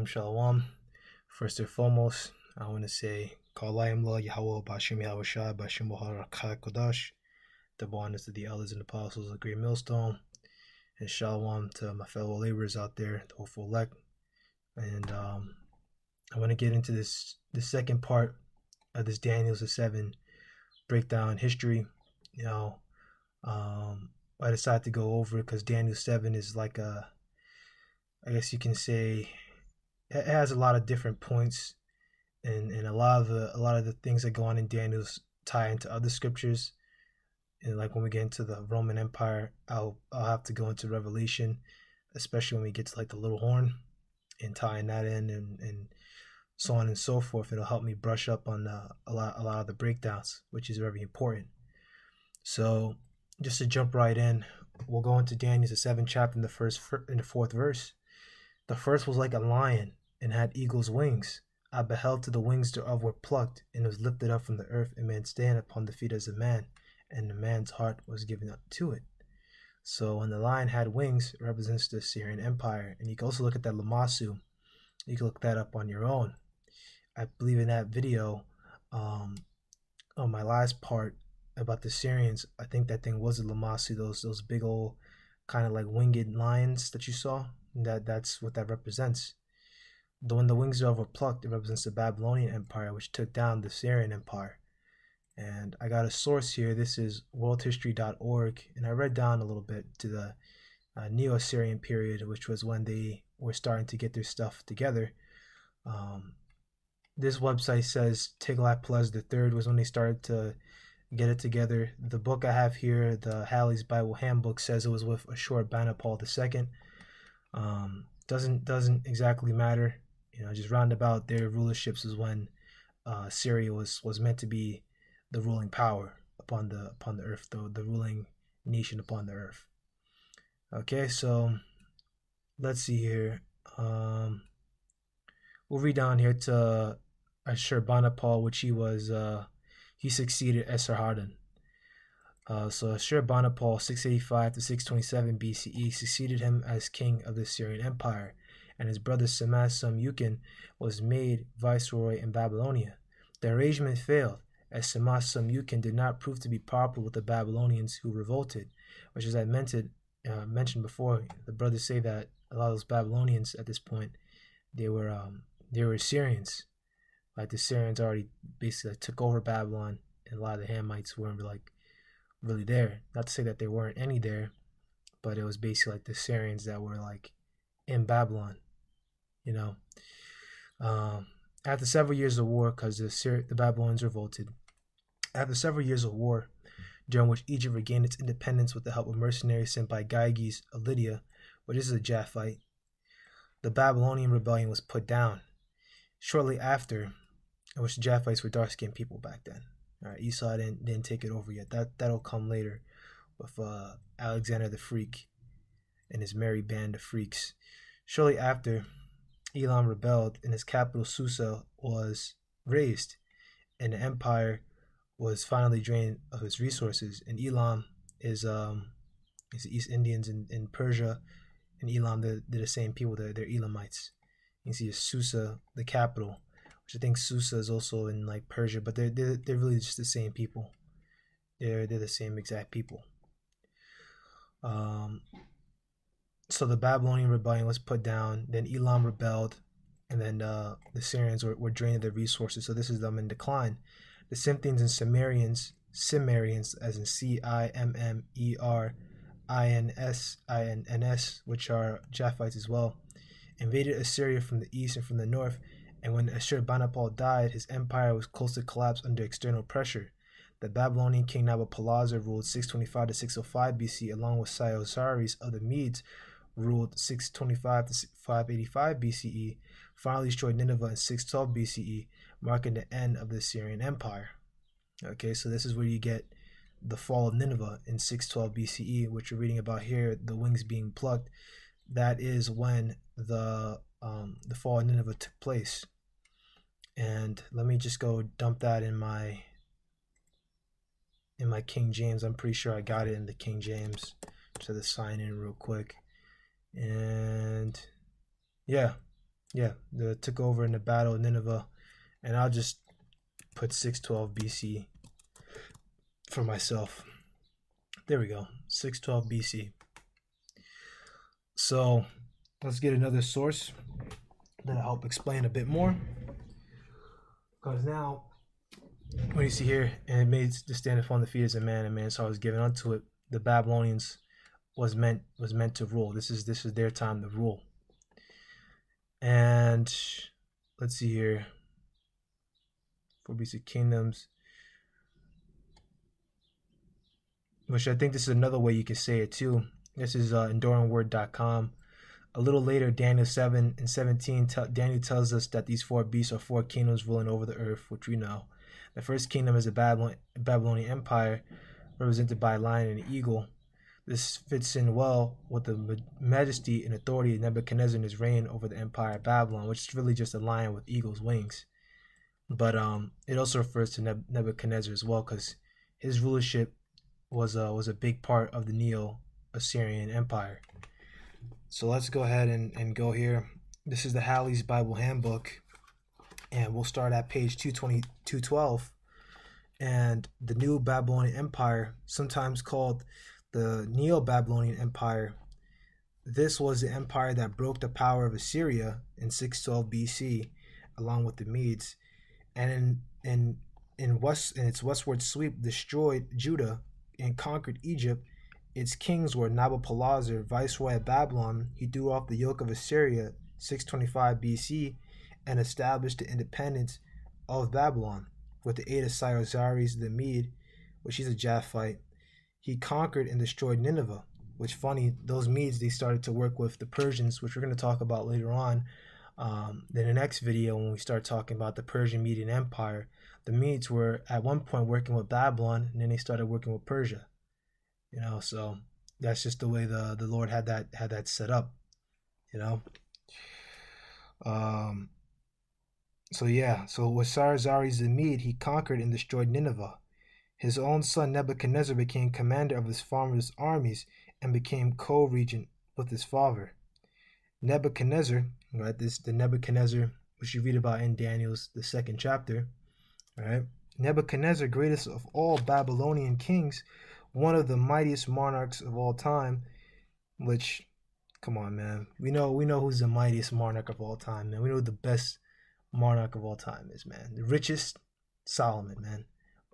Shalom. First and foremost, I want to say, Kalayim La Yahweh Bashim Yahushai Bashim Baharakai Kodash, double honors to the elders and apostles of the Great Millstone, and Shalom to my fellow laborers out there, the hopeful elect. And I want to get into the second part of this Daniel's 7 breakdown history. I decided to go over it because Daniel 7 is like I guess you can say, it has a lot of different points, and a lot of the things that go on in Daniel's tie into other scriptures. And like when we get into the Roman Empire, I'll have to go into Revelation, especially when we get to like the little horn and tying that in, and so on and so forth. It'll help me brush up on a lot of the breakdowns, which is very important. So just to jump right in, we'll go into Daniel's 7th chapter in the 4th verse. The first was like a lion and had eagle's wings. I beheld till the wings thereof were plucked, and was lifted up from the earth, and man stand upon the feet as a man, and the man's heart was given up to it. So when the lion had wings, it represents the Assyrian Empire. And you can also look at that Lamassu. You can look that up on your own. I believe in that video, on my last part about the Syrians, I think that thing was a Lamassu, those big old kind of like winged lions that you saw. That's what that represents. When the wings thereof were plucked, it represents the Babylonian Empire, which took down the Syrian Empire. And I got a source here. This is worldhistory.org, and I read down a little bit to the Neo-Assyrian period, which was when they were starting to get their stuff together. This website says Tiglath-Pileser III was when they started to get it together. The book I have here, the Halley's Bible Handbook, says it was with Ashurbanipal II. Doesn't exactly matter, just roundabout their rulerships is when Syria was meant to be the ruling power upon the earth, the ruling nation upon the earth. Okay, so let's see here. We'll read down here to Ashurbanipal, which he succeeded Esarhaddon. So Ashurbanipal, 685 to 627 BCE, succeeded him as king of the Syrian Empire, and his brother Sammukin was made viceroy in Babylonia. The arrangement failed, as Sammukin did not prove to be popular with the Babylonians who revolted, which, as I mentioned before, the brothers say that a lot of those Babylonians at this point, they were Assyrians. Like the Syrians already basically took over Babylon, and a lot of the Hamites weren't really there. Not to say that there weren't any there, but it was basically like the Syrians that were like in Babylon, After several years of war, because the Babylonians revolted, after several years of war, during which Egypt regained its independence with the help of mercenaries sent by Gyges of Lydia, which is a Japhite, the Babylonian rebellion was put down. Shortly after, which the Japhites were dark-skinned people back then. All right, Esau didn't take it over yet. That'll come later with Alexander the Freak and his merry band of freaks. Shortly after, Elam rebelled, and his capital Susa was razed, and the empire was finally drained of its resources. And Elam is the East Indians in Persia, and Elam they're the same people. They're Elamites. You can see Susa, the capital, which I think Susa is also in like Persia, but they're really just the same people. They're the same exact people. So the Babylonian rebellion was put down. Then Elam rebelled, and then the Syrians were drained of their resources. So this is them in decline. The Scythians and Cimmerians, as in Cimmerians, which are Japhites as well, invaded Assyria from the east and from the north, and when Ashurbanipal died, his empire was close to collapse under external pressure. The Babylonian king Nabopolassar ruled 625 to 605 BC, along with Cyaxares of the Medes, ruled 625 to 585 BCE, finally destroyed Nineveh in 612 BCE, marking the end of the Assyrian Empire. Okay, so this is where you get the fall of Nineveh in 612 BCE, which we're reading about here, the wings being plucked. That is when the fall of Nineveh took place. And let me just go dump that in my King James. I'm pretty sure I got it in the King James. Just have to sign in real quick. And yeah, Yeah, took over in the battle of Nineveh, and I'll just put 612 BC for myself. There we go, 612 BC. So let's get another source that'll help explain a bit more. Because now, when you see here, and it made to stand upon the feet as a man, and man's heart was given unto it. The Babylonians was meant to rule. This is their time to rule. And let's see here. 4 BC kingdoms, which I think this is another way you can say it too. This is enduringword.com. A little later, Daniel 7 and 17, Daniel tells us that these 4 beasts are 4 kingdoms ruling over the earth, which we know. The first kingdom is the Babylonian Empire, represented by a lion and an eagle. This fits in well with the majesty and authority of Nebuchadnezzar in his reign over the empire of Babylon, which is really just a lion with eagle's wings. But it also refers to Nebuchadnezzar as well, because his rulership was a big part of the Neo-Assyrian Empire. So let's go ahead and go here. This is the Halley's Bible Handbook, and we'll start at page 212. And the New Babylonian Empire, sometimes called the Neo-Babylonian Empire, this was the empire that broke the power of Assyria in 612 BC, along with the Medes, and in its westward sweep destroyed Judah and conquered Egypt. Its kings were Nabopolassar, viceroy of Babylon. He threw off the yoke of Assyria 625 BC and established the independence of Babylon with the aid of Cyrus the Mede, which he's a Japhite. He conquered and destroyed Nineveh, which funny, those Medes, they started to work with the Persians, which we're going to talk about later on. In the next video, when we start talking about the Persian Median Empire, the Medes were at one point working with Babylon, and then they started working with Persia. So that's just the way the Lord had that set up. So with Cyrus the Mede, he conquered and destroyed Nineveh. His own son Nebuchadnezzar became commander of his father's armies and became co-regent with his father. Nebuchadnezzar, right? The Nebuchadnezzar which you read about in Daniel's the 2nd chapter, right? Nebuchadnezzar, greatest of all Babylonian kings, one of the mightiest monarchs of all time, which, come on, man. We know who's the mightiest monarch of all time, man. We know who the best monarch of all time is, man. The richest, Solomon, man.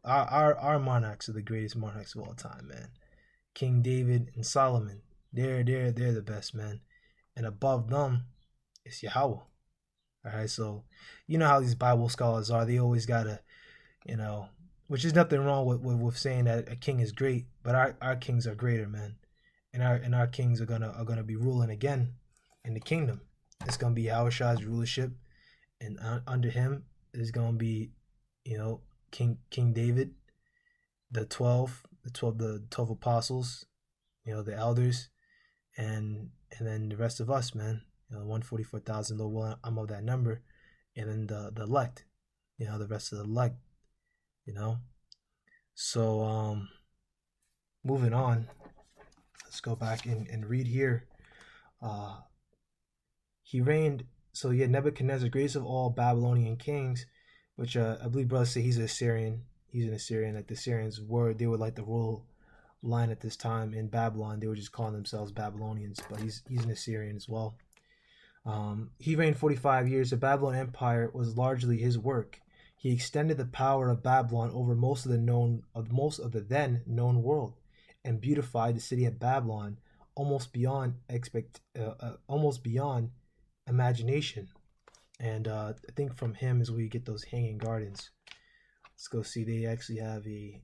Our monarchs are the greatest monarchs of all time, man. King David and Solomon. They're the best, man. And above them, it's Yahweh. Alright, so you know how these Bible scholars are. They always gotta, which is nothing wrong with saying that a king is great, but our kings are greater, man. And our kings are gonna be ruling again in the kingdom. It's gonna be Yahushua's rulership, and under him is gonna be, King David, the 12 apostles, the elders, and then the rest of us, man. 144,000, Lord, I'm of that number, and then the elect, the rest of the elect, So moving on, let's go back and read here. He reigned. So yeah, Nebuchadnezzar, greatest of all Babylonian kings, which I believe brothers say he's an Assyrian. He's an Assyrian. Like the Assyrians they were like the royal line at this time in Babylon. They were just calling themselves Babylonians, but he's an Assyrian as well. He reigned 45 years. The Babylon Empire was largely his work. He extended the power of Babylon over most of the then known world, and beautified the city of Babylon almost beyond imagination. And I think from him is where you get those hanging gardens. Let's go see. They actually have a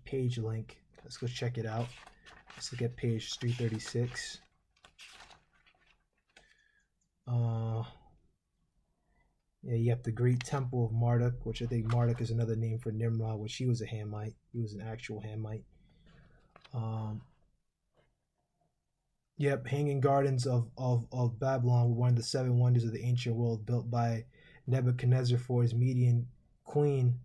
page link. Let's go check it out. Let's look at page 336. Yeah, you have the Great Temple of Marduk, which I think Marduk is another name for Nimrod, which he was a Hamite. He was an actual Hamite. Yep, Hanging Gardens of Babylon were one of the 7 wonders of the ancient world, built by Nebuchadnezzar for his Median queen,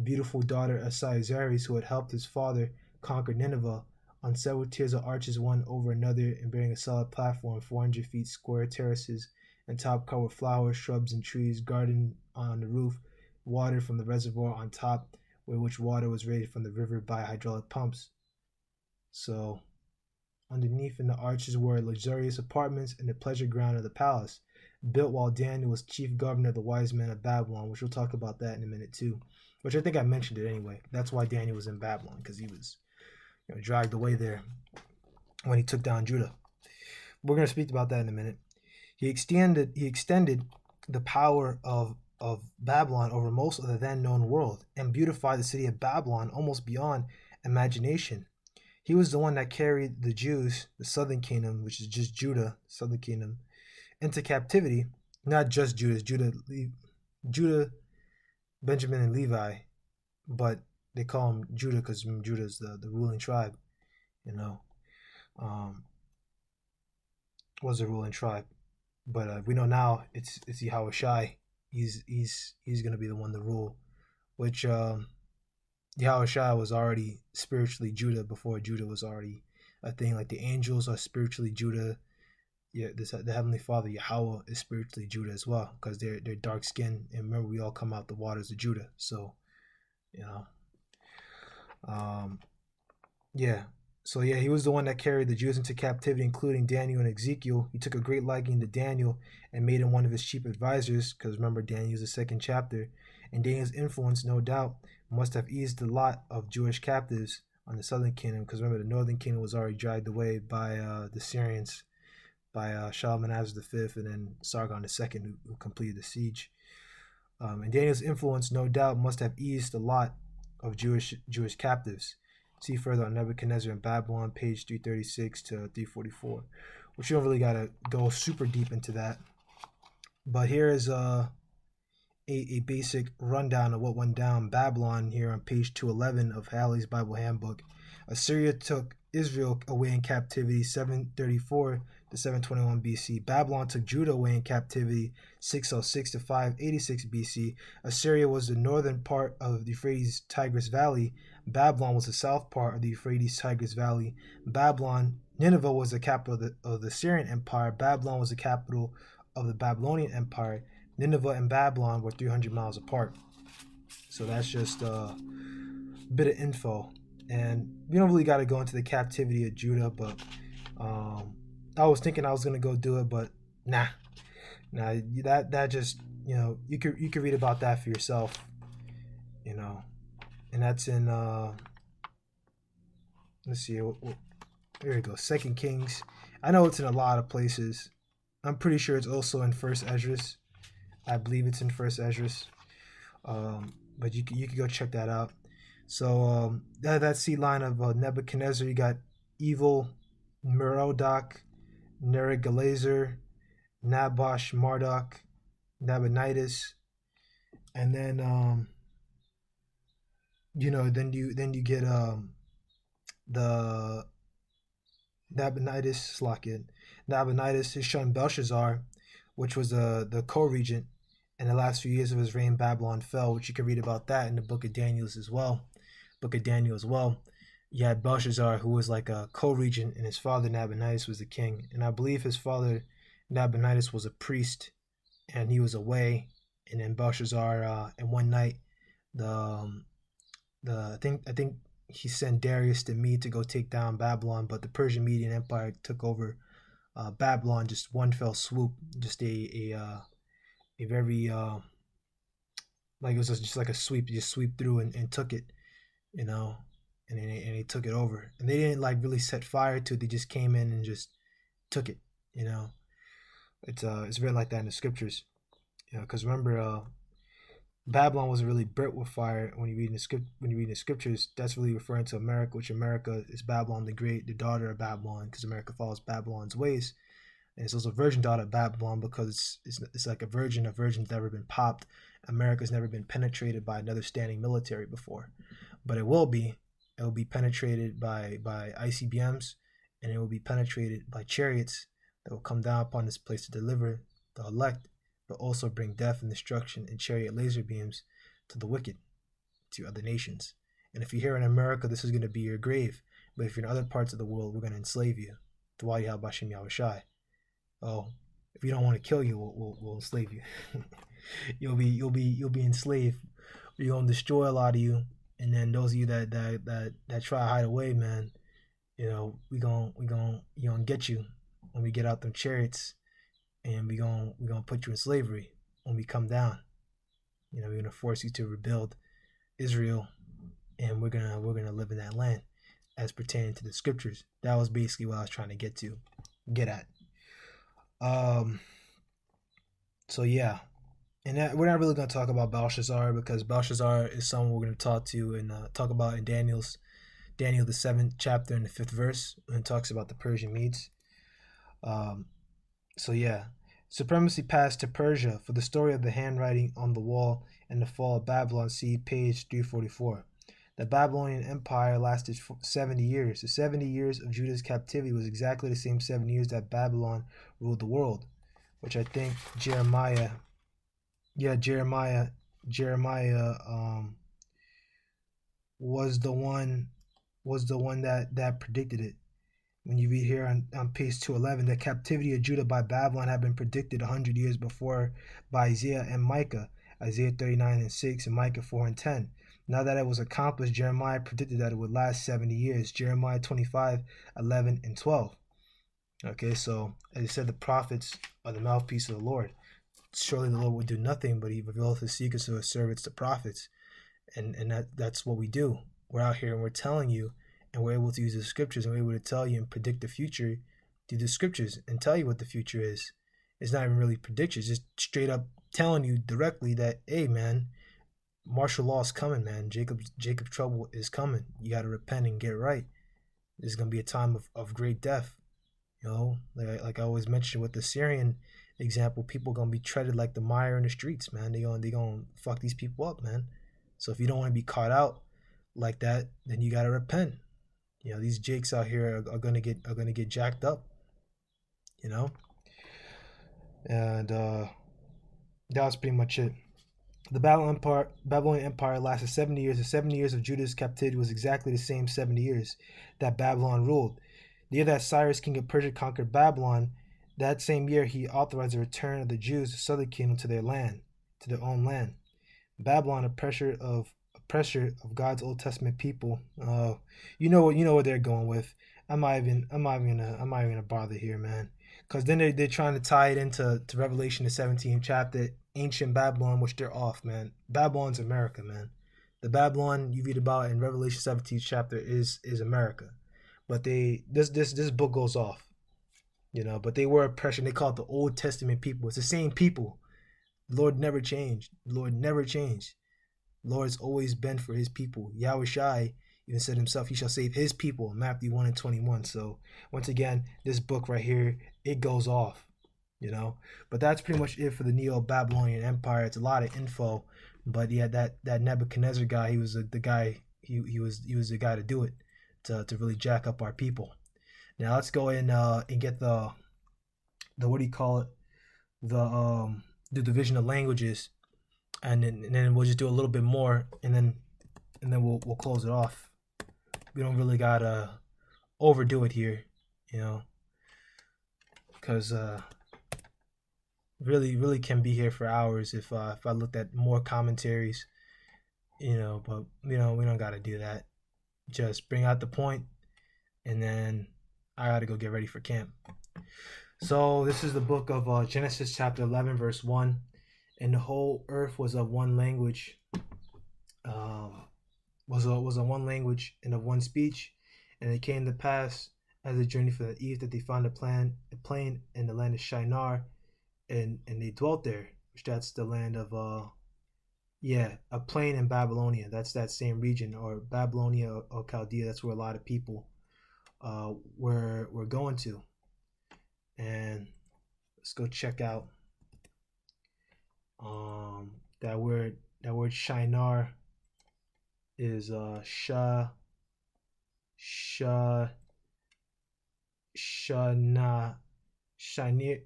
beautiful daughter of Cyrus, who had helped his father conquer Nineveh. On several tiers of arches, one over another, and bearing a solid platform, 400 feet square terraces and top covered with flowers, shrubs, and trees, garden on the roof, water from the reservoir on top, where which water was raised from the river by hydraulic pumps. So underneath in the arches were luxurious apartments and the pleasure ground of the palace, built while Daniel was chief governor of the wise men of Babylon, which we'll talk about that in a minute too. Which I think I mentioned it anyway. That's why Daniel was in Babylon, because he was dragged away there when he took down Judah. We're going to speak about that in a minute. He extended the power of Babylon over most of the then known world and beautified the city of Babylon almost beyond imagination. He was the one that carried the Jews, the southern kingdom, which is just Judah, southern kingdom, into captivity. Not just Judah, Benjamin, and Levi, but they call him Judah because Judah is the ruling tribe, was the ruling tribe. But we know now it's Yahushai. He's going to be the one to rule, which Yahushua was already spiritually Judah before Judah was already a thing. Like the angels are spiritually Judah. Yeah, the Heavenly Father Yahweh is spiritually Judah as well, because they're dark skinned, and remember we all come out the waters of Judah. So, yeah. So yeah, he was the one that carried the Jews into captivity, including Daniel and Ezekiel. He took a great liking to Daniel and made him one of his chief advisors, because remember Daniel is the second chapter, and Daniel's influence, no doubt, must have eased the lot of Jewish captives on the southern kingdom, because remember the northern kingdom was already dragged away by the Syrians, by Shalmaneser V and then Sargon II, who completed the siege. And Daniel's influence, no doubt, must have eased the lot of Jewish captives. See further on Nebuchadnezzar in Babylon, page 336 to 344, which you don't really got to go super deep into that. But here is a basic rundown of what went down in Babylon here on page 211 of Halley's Bible Handbook. Assyria took Israel away in captivity 734 to 721 BC. Babylon took Judah away in captivity 606 to 586 BC. Assyria was the northern part of the Euphrates Tigris Valley. Babylon was the south part of the Euphrates Tigris Valley. Nineveh was the capital of the Assyrian Empire. Babylon was the capital of the Babylonian Empire. Nineveh and Babylon were 300 miles apart. So that's just a bit of info. And we don't really got to go into the captivity of Judah, but I was thinking I was going to go do it, but nah, that just, you could read about that for yourself, and that's in, let's see, here we go, 2 Kings. I know it's in a lot of places. I'm pretty sure it's also in First Esdras. I believe it's in First Esdras, but you could go check that out. So that seed line of Nebuchadnezzar, you got evil Merodach, Nerigalazer, Nabosh Marduk, Nabonidus, and then then you get the Nabonidus, his son Belshazzar, which was the co-regent. In the last few years of his reign, Babylon fell, which you can read about that in the book of Daniel as well. You had Belshazzar, who was like a co-regent, and his father Nabonidus was the king. And I believe his father Nabonidus was a priest, and he was away. And then Belshazzar, in one night, I think he sent Darius the Mede to go take down Babylon, but the Persian Median Empire took over Babylon just one fell swoop, just a very like it was just like a sweep, just sweep through and took it, and they took it over, and they didn't like really set fire to it. They just came in and just took it. It's written like that in the scriptures, because remember, Babylon wasn't really burnt with fire. When you read the scriptures, that's really referring to America, which America is Babylon the Great, the daughter of Babylon, because America follows Babylon's ways. And it's also a virgin daughter of Babylon, because it's like a virgin's never been popped. America's never been penetrated by another standing military before, but it will be. It will be penetrated by ICBMs, and it will be penetrated by chariots that will come down upon this place to deliver the elect, but also bring death and destruction and chariot laser beams to the wicked, to other nations. And if you're here in America, this is going to be your grave. But if you're in other parts of the world, we're going to enslave you. Dwayah Bashim Yahushai. Oh, If we don't want to kill you, we'll enslave you. You'll be enslaved. We're gonna destroy a lot of you, and then those of you that try to hide away, man, we gonna get you when we get out them chariots, and we gonna put you in slavery when we come down. We're gonna force you to rebuild Israel, and we're gonna live in that land as pertaining to the scriptures. That was basically what I was trying to get at. Um, so yeah, and we're not really gonna talk about Belshazzar because Belshazzar is someone we're gonna talk about in Daniel the 7th chapter and the 5th verse when it talks about the Persian Medes. Um, so yeah, supremacy passed to Persia for the story of the handwriting on the wall and the fall of Babylon. See page 344. The Babylonian Empire lasted 70 years. The 70 years of Judah's captivity was exactly the same 70 years that Babylon ruled the world, which I think Jeremiah was the one that predicted it. When you read here on page 211, the captivity of Judah by Babylon had been predicted 100 years before by Isaiah and Micah, Isaiah 39:6 and Micah 4:10. Now that it was accomplished, Jeremiah predicted that it would last 70 years, Jeremiah 25:11 and 12. Okay, so as I said, the prophets are the mouthpiece of the Lord. Surely the Lord would do nothing, but he reveals his secrets to his servants, the prophets. And that's what we do. We're out here and we're telling you, and we're able to use the scriptures, and we're able to tell you and predict the future through the scriptures and tell you what the future is. It's not even really predictions, just straight up telling you directly that, hey man, martial law is coming, man. Jacob trouble is coming. You got to repent and get right. There's gonna be a time of great death. Like I always mentioned with the Syrian example, people gonna be treated like the mire in the streets, man. They gonna fuck these people up, man. So if you don't want to be caught out like that, then you gotta repent. These jakes out here are gonna get jacked up. And that was pretty much it. The Babylonian Empire lasted 70 years. The 70 years of Judah's captivity was exactly the same 70 years that Babylon ruled. The year that Cyrus, king of Persia, conquered Babylon, that same year he authorized the return of the Jews, the southern kingdom, to their own land. Babylon, a pressure of God's Old Testament people. You know what they're going with. I'm not even gonna bother here, man. Because then they're trying to tie it into Revelation, the 17th chapter, ancient Babylon, which they're off, man. Babylon's America, man. The Babylon you read about in Revelation 17th chapter is America. But this book goes off, But they were oppression. They call it the Old Testament people. It's the same people. The Lord never changed. The Lord never changed. The Lord has always been for his people. Yahweh Shai even said himself, he shall save his people, Matthew 1 and 21. So once again, this book right here, it goes off, But that's pretty much it for the Neo-Babylonian Empire. It's a lot of info, but yeah, that Nebuchadnezzar guy, he was the guy. He was the guy to do it, to really jack up our people. Now let's go in and get the what do you call it, the division of languages, and then we'll just do a little bit more, and then we'll close it off. We don't really gotta overdo it here, because really can be here for hours if I looked at more commentaries, but we don't gotta do that. Just bring out the point, and then I gotta go get ready for camp. So this is the book of Genesis chapter 11 verse 1. And the whole earth was of one language, was of one language and of one speech. And it came to pass as they journeyed from the east that they found a plain in the land of Shinar, and they dwelt there, which that's the land of a plain in Babylonia. That's that same region, or Babylonia or Chaldea. That's where a lot of people were going to. And let's go check out that word Shinar is Shana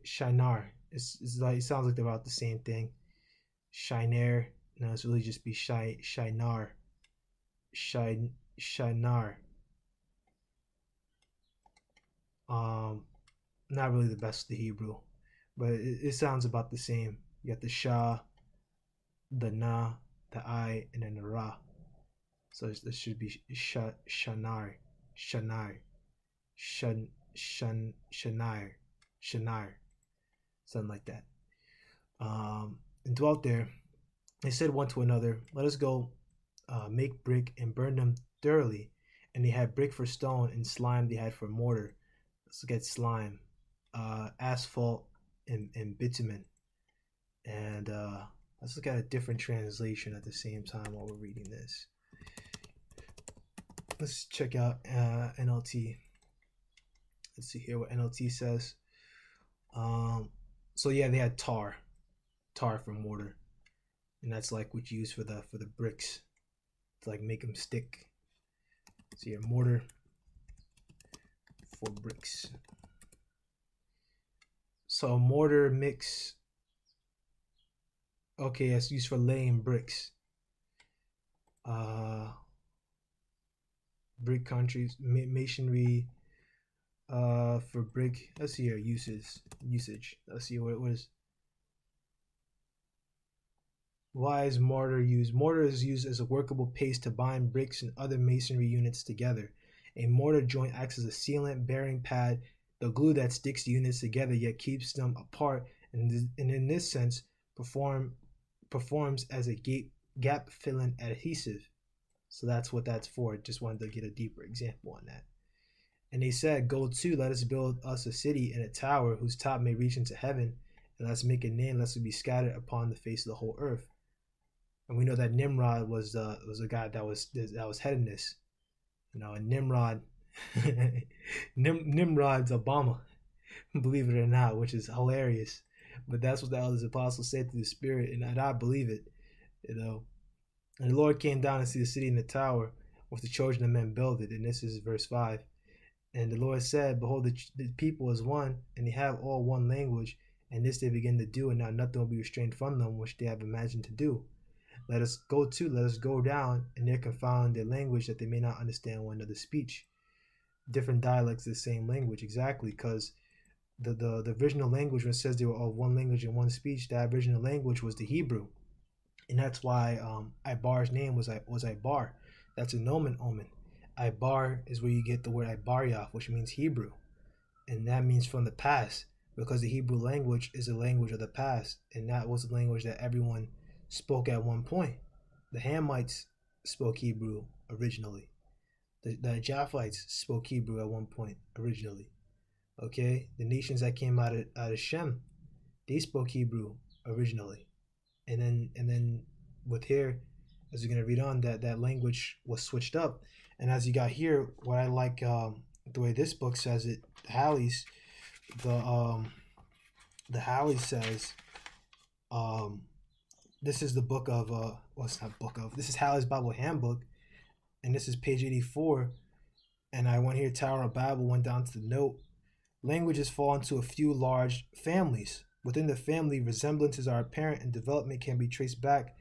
Shinar. It's like, it sounds like they're about the same thing. Shiner. No, it's really just be Shinar. Shinar. Not really the best of the Hebrew, but it sounds about the same. You got the Sha, the Na, the I, and then the Ra. So this should be Shanar, Shanar, Shanar, Shanar, something like that. And dwelt there. They said one to another, "Let us go make brick and burn them thoroughly." And they had brick for stone, and slime they had for mortar. Let's look at slime, asphalt, and bitumen. And let's look at a different translation at the same time while we're reading this. Let's check out NLT. Let's see here what NLT says. So yeah, they had tar for mortar, and that's like what you use for the bricks to like make them stick. So your mortar for bricks. So mortar mix. Okay, it's used for laying bricks. Brick countries, masonry. For brick. Let's see here usage. Let's see what is. Why is mortar used? Mortar is used as a workable paste to bind bricks and other masonry units together. A mortar joint acts as a sealant, bearing pad, the glue that sticks the units together yet keeps them apart, and in this sense performs as a gap filling adhesive. So that's what that's for. Just wanted to get a deeper example on that. And they said, "Go to, let us build us a city and a tower whose top may reach into heaven, and let's make a name lest we be scattered upon the face of the whole earth." And we know that Nimrod was a guy that was heading this, and Nimrod, Nimrod's Obama, believe it or not, which is hilarious. But that's what the elders apostles said to the Spirit, and I believe it, And the Lord came down and see the city and the tower, which the children of men builded. And this is verse 5. And the Lord said, "Behold, the people is one, and they have all one language, and this they begin to do, and now nothing will be restrained from them, which they have imagined to do. Let us go down, and there confound their language, that they may not understand one another's speech." Different dialects of the same language, exactly, because the original language, when it says they were all one language and one speech, that original language was the Hebrew. And that's why Ibar's name was Ibar. That's a nomen omen. Ibar is where you get the word Ibarioth, which means Hebrew. And that means from the past, because the Hebrew language is a language of the past. And that was the language that everyone spoke at one point. The Hamites spoke Hebrew originally. The Japhites spoke Hebrew at one point originally. Okay? The nations that came out of Shem, they spoke Hebrew originally. And then with here, as you're gonna read on, that language was switched up. And as you got here, what I like the way this book says it, Halley's, the Halley says, this is the book of well, it's not book of, this is Halley's Bible Handbook, and this is page 84. And I went here, Tower of Babel, went down to the note. Languages fall into a few large families. Within the family, resemblances are apparent and development can be traced back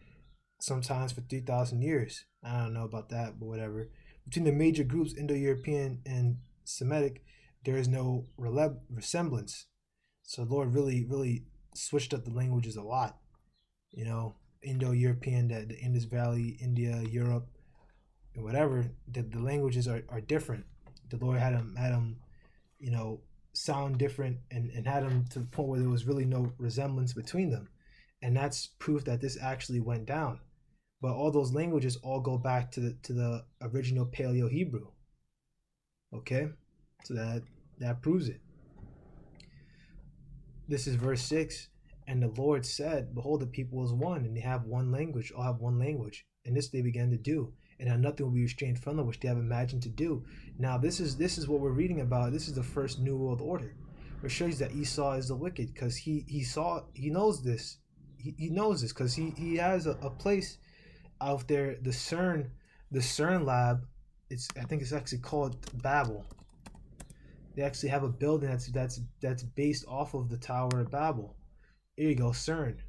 sometimes for 3,000 years. I don't know about that, but whatever. Between the major groups, Indo-European and Semitic, there is no resemblance. So the Lord really switched up the languages a lot. Indo-European, the Indus Valley, India, Europe, and whatever, the languages are different. The Lord had them, sound different, and had them to the point where there was really no resemblance between them. And that's proof that this actually went down. But all those languages all go back to the original Paleo Hebrew. Okay? So that proves it. This is verse 6. And the Lord said, "Behold, the people is one, and they have one language, all have one language. And this they began to do. And now nothing will be restrained from them, which they have imagined to do." Now this is what we're reading about. This is the first New World Order, which shows that Esau is the wicked, because he knows this. He knows this because he has a place out there, the CERN lab. I think it's actually called Babel. They actually have a building that's based off of the Tower of Babel. Here you go, CERN.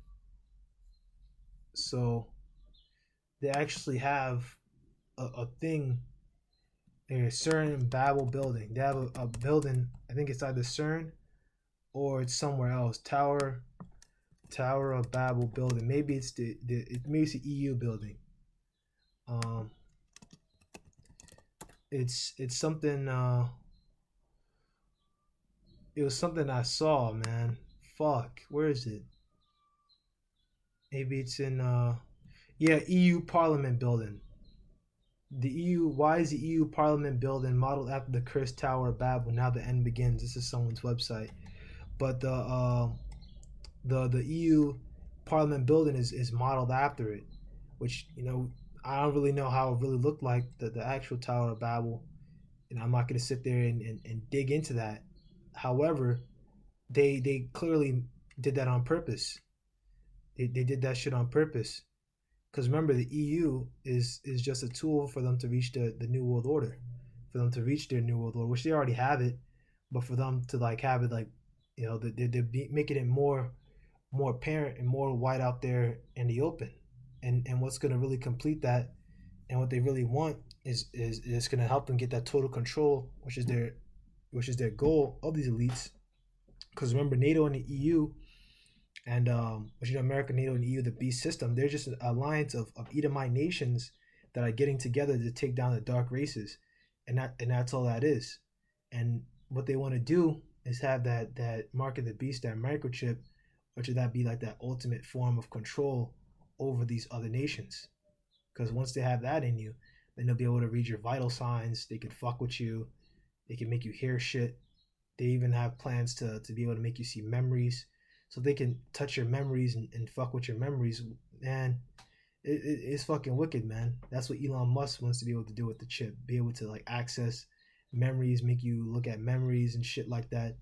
So they actually have a thing, a CERN Babel building. They have a building, I think it's either CERN or it's somewhere else. Tower of Babel building. Maybe it's maybe it's the EU building. Um, it's something. It was something I saw, man. Fuck, where is it? Maybe it's in. Yeah, EU Parliament building. The EU. Why is the EU Parliament building modeled after the cursed Tower of Babel? Now the end begins. This is someone's website, but the EU Parliament building is modeled after it, which I don't really know how it really looked like the actual Tower of Babel. And I'm not going to sit there and dig into that. However, they clearly did that on purpose. They did that shit on purpose. Because remember, the EU is just a tool for them to reach the New World Order, for them to reach their New World Order, which they already have it, but for them to like have it like, they're making it more apparent and more wide out there in the open. And what's going to really complete that, and what they really want is going to help them get that total control, which is their goal of these elites. Because remember, NATO and the EU, and America, NATO, and EU, the beast system, they're just an alliance of Edomite nations that are getting together to take down the dark races, and that's all that is. And what they want to do is have that mark of the beast, that microchip, which would that be like that ultimate form of control over these other nations. Because once they have that in you, then they'll be able to read your vital signs. They can fuck with you. They can make you hear shit. They even have plans to be able to make you see memories. So they can touch your memories and fuck with your memories. Man, it's fucking wicked, man. That's what Elon Musk wants to be able to do with the chip. Be able to like access memories, make you look at memories and shit like that.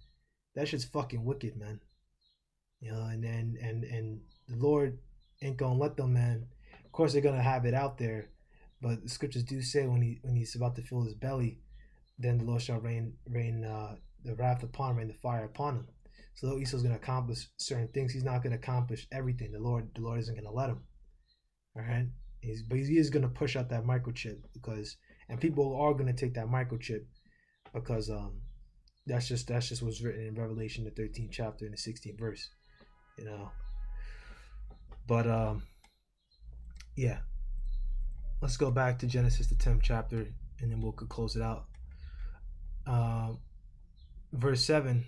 That shit's fucking wicked, man. And the Lord ain't gonna let them, man. Of course they're gonna have it out there, but the scriptures do say when he's about to fill his belly, then the Lord shall rain the wrath upon him, rain the fire upon him. So though Esau's gonna accomplish certain things, he's not gonna accomplish everything. The Lord isn't gonna let him. All right, but he is gonna push out that microchip, and people are gonna take that microchip because that's just what's written in Revelation, the 13th chapter and the 16th verse. But yeah, let's go back to Genesis, the 10th chapter, and then we'll close it out. Verse 7,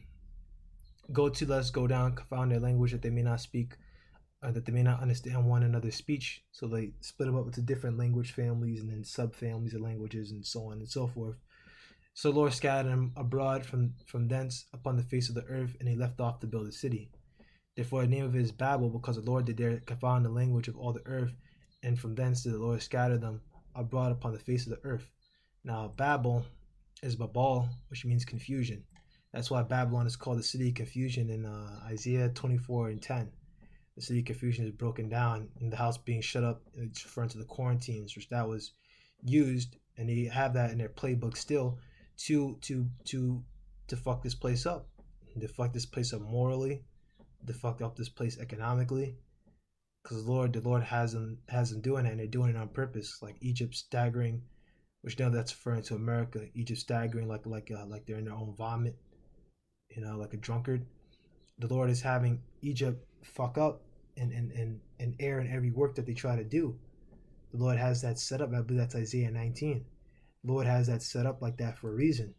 let's go down, confound their language, that they may not speak, that they may not understand one another's speech. So they split them up into different language families and then subfamilies of languages and so on and so forth. So the Lord scattered them abroad from thence upon the face of the earth, and they left off to build a city. Therefore the name of it is Babel, because the Lord did there confound the language of all the earth, and from thence did the Lord scatter them abroad upon the face of the earth. Now Babel is Babal, which means confusion. That's why Babylon is called the city of confusion in Isaiah 24:10. The city of confusion is broken down, and the house being shut up. It's referring to the quarantines, which that was used, and they have that in their playbook still to fuck this place up, to fuck this place up morally, to fuck up this place economically, because the Lord has them doing it, and they're doing it on purpose. Like Egypt staggering, which now that's referring to America. Egypt staggering like they're in their own vomit, like a drunkard. The Lord is having Egypt fuck up and err in every work that they try to do. The Lord has that set up. I believe that's Isaiah 19. The Lord has that set up like that for a reason,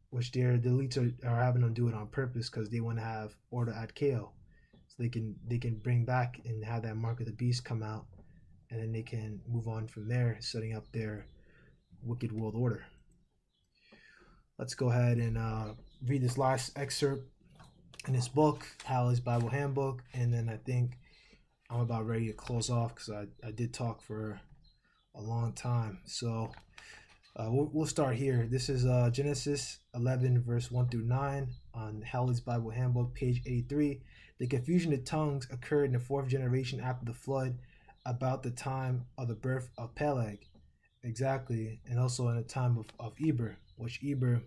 which the elites are having them do it on purpose, because they want to have order ad chaos, so they can bring back and have that mark of the beast come out, and then they can move on from there, setting up their wicked world order. Let's go ahead and read this last excerpt in this book, Halley's Bible Handbook, and then I think I'm about ready to close off, because I did talk for a long time. So we'll start here. This is Genesis 11 verse 1 through 9 on Halley's Bible Handbook, page 83. The confusion of tongues occurred in the 4th generation after the flood, about the time of the birth of Peleg. Exactly. And also in the time of Eber, which Eber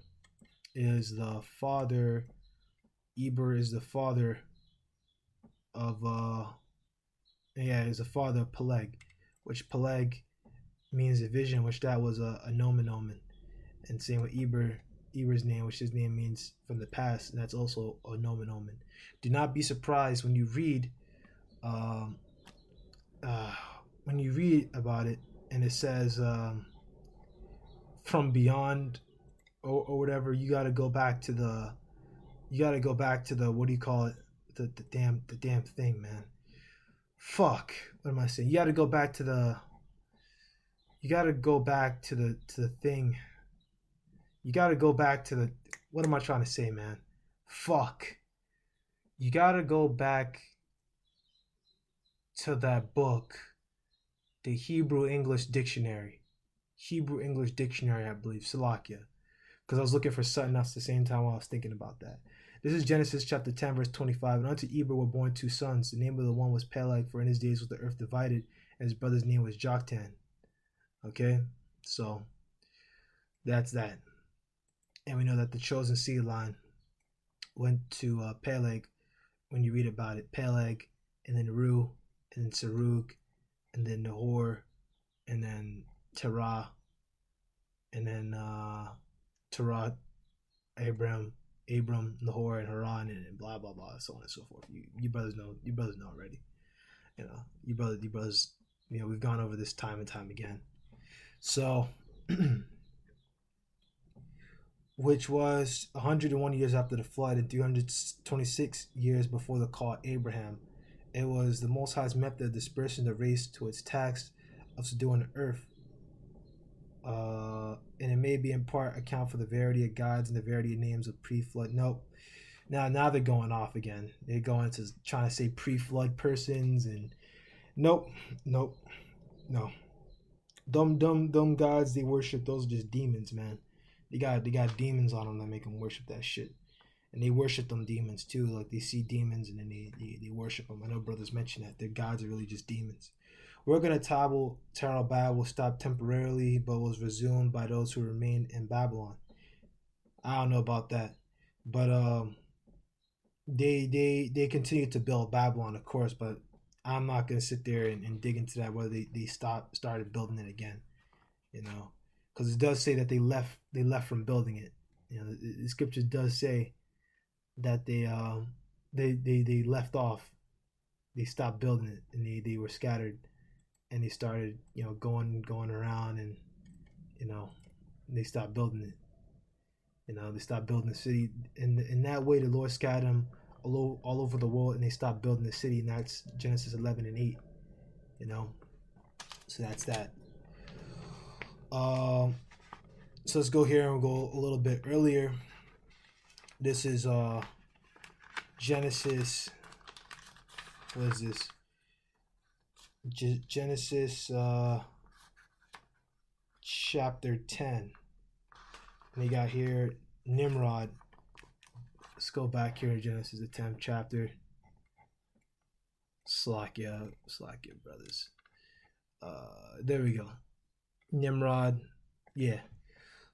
is the father of is the father of Peleg, which Peleg means a vision, which that was a nomen omen. And same with Eber, Eber's name, which his name means from the past, and that's also a nomen omen. Do not be surprised um, uh, when you read about it, and it says from beyond or whatever. You got to go back to the what do you call it? The damn thing, man. Fuck. What am I saying? You got to go back to the thing. You got to go back to the what am I trying to say, man? Fuck. You got to go back to that book, the Hebrew English Dictionary. Hebrew English Dictionary, I believe, Salakia. Because I was looking for something else at the same time while I was thinking about that. This is Genesis chapter 10, verse 25. And unto Eber were born two sons. The name of the one was Peleg, for in his days was the earth divided, and his brother's name was Joktan. Okay? So, that's that. And we know that the chosen seed line went to Peleg when you read about it. Peleg, and then Ru, and then Serug, and then Nahor, and then Terah, and then Terah, Abram, Nahor, and Haran, and blah blah blah, so on and so forth. You brothers know. You brothers know already. You know, you brothers. You know, we've gone over this time and time again. So, which was 101 years after the flood and 326 years before the call of Abraham. It was the Most High's method of dispersing the race to its task of subduing the earth. And it may be in part account for the variety of gods and the variety of names of pre-flood. Nope. Now they're going off again. They're going to trying to say pre-flood persons and nope. No. Dumb gods they worship, those are just demons, man. They got demons on them that make them worship that shit. And they worship them demons too. Like they see demons and then they worship them. I know brothers mention that their gods are really just demons. We're gonna Tower Babel will stop temporarily, but was resumed by those who remained in Babylon. I don't know about that, but they continue to build Babylon, of course. But I'm not gonna sit there and dig into that whether they started building it again, you know, because it does say that they left from building it. You know, the scripture does say that they left off, they stopped building it, and they were scattered. And they started, you know, going around, and you know, they stopped building it. You know, they stopped building the city, and in that way, the Lord scattered them all over the world, and they stopped building the city. And that's Genesis 11 and 8. You know, so that's that. So let's go here and go a little bit earlier. This is Genesis. What is this? Genesis chapter 10. And you got here Nimrod. Let's go back here to Genesis the 10th chapter. Slakia brothers. There we go. Nimrod. Yeah.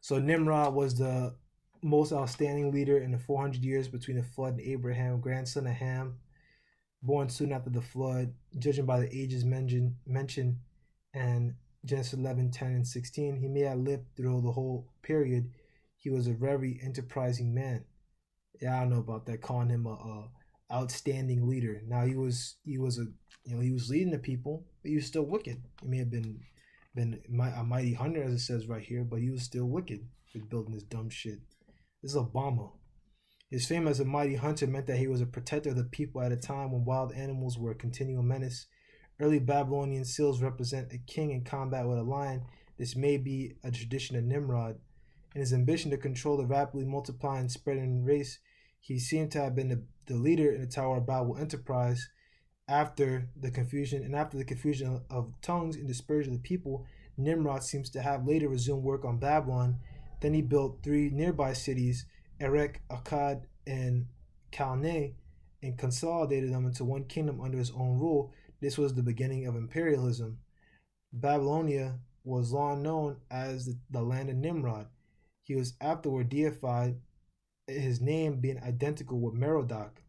So Nimrod was the most outstanding leader in the 400 years between the flood and Abraham, grandson of Ham, born soon after the flood, judging by the ages mentioned and Genesis 11, 10, and 16. He may have lived through the whole period. He was a very enterprising man. Yeah, I don't know about that, calling him a outstanding leader. Now he was leading the people, but he was still wicked. He may have been a mighty hunter, as it says right here, but he was still wicked for building this dumb shit. This is Obama. His fame as a mighty hunter meant that he was a protector of the people at a time when wild animals were a continual menace. Early Babylonian seals represent a king in combat with a lion. This may be a tradition of Nimrod. In his ambition to control the rapidly multiplying and spreading race, he seemed to have been the leader in the Tower of Babel enterprise. After the confusion of tongues and dispersion of the people, Nimrod seems to have later resumed work on Babylon. Then he built 3 nearby cities, Erech, Akkad, and Calneh, and consolidated them into one kingdom under his own rule. This was the beginning of imperialism. Babylonia was long known as the land of Nimrod. He was afterward deified, his name being identical with Merodach.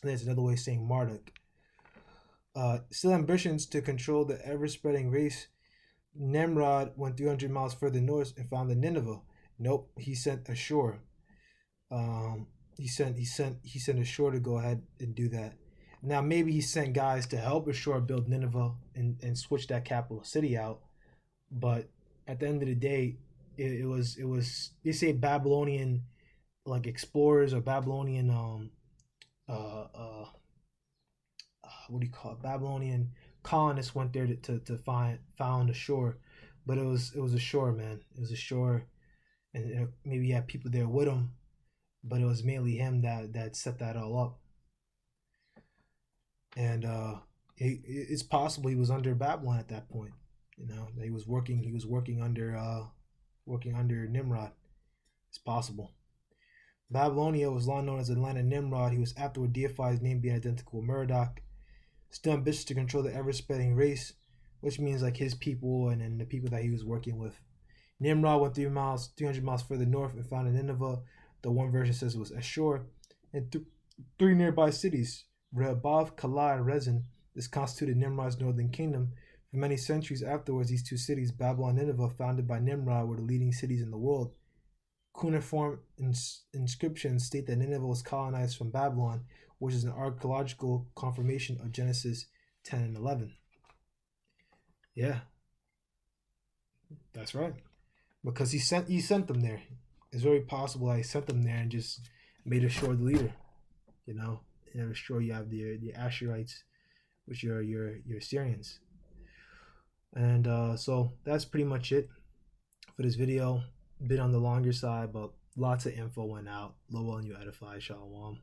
And that's another way of saying Marduk. Still ambitions to control the ever-spreading race, Nimrod went 300 miles further north and founded Nineveh, Nope, he sent Ashur. Um, he sent Ashur to go ahead and do that. Now maybe he sent guys to help Ashur build Nineveh and switch that capital city out. But at the end of the day, it was they say Babylonian like explorers or Babylonian uh, uh what do you call it? Babylonian colonists went there to found a shore, but it was a shore, man. It was a shore, and maybe he had people there with him, but it was mainly him that set that all up. And it's possible he was under Babylon at that point. You know, he was working under Nimrod. It's possible. Babylonia was long known as the land of Nimrod. He was afterward deified, his name being identical with Merodach. Still ambitious to control the ever-spreading race, which means like his people and the people that he was working with. Nimrod went 300 miles further north and founded Nineveh. The one version says it was Ashur, and three nearby cities, Rehoboth, Calah, and Rezin. This constituted Nimrod's northern kingdom. For many centuries afterwards, these two cities, Babylon and Nineveh, founded by Nimrod, were the leading cities in the world. Cuneiform inscriptions state that Nineveh was colonized from Babylon, which is an archaeological confirmation of Genesis 10 and 11. Yeah, that's right. Because he sent them there. It's very possible that he sent them there and just made Ashur the leader. You know, and Ashur you have the Ashurites, which are your Syrians. And so that's pretty much it for this video. Bit on the longer side, but lots of info went out. Lowell and you edify. Shalom.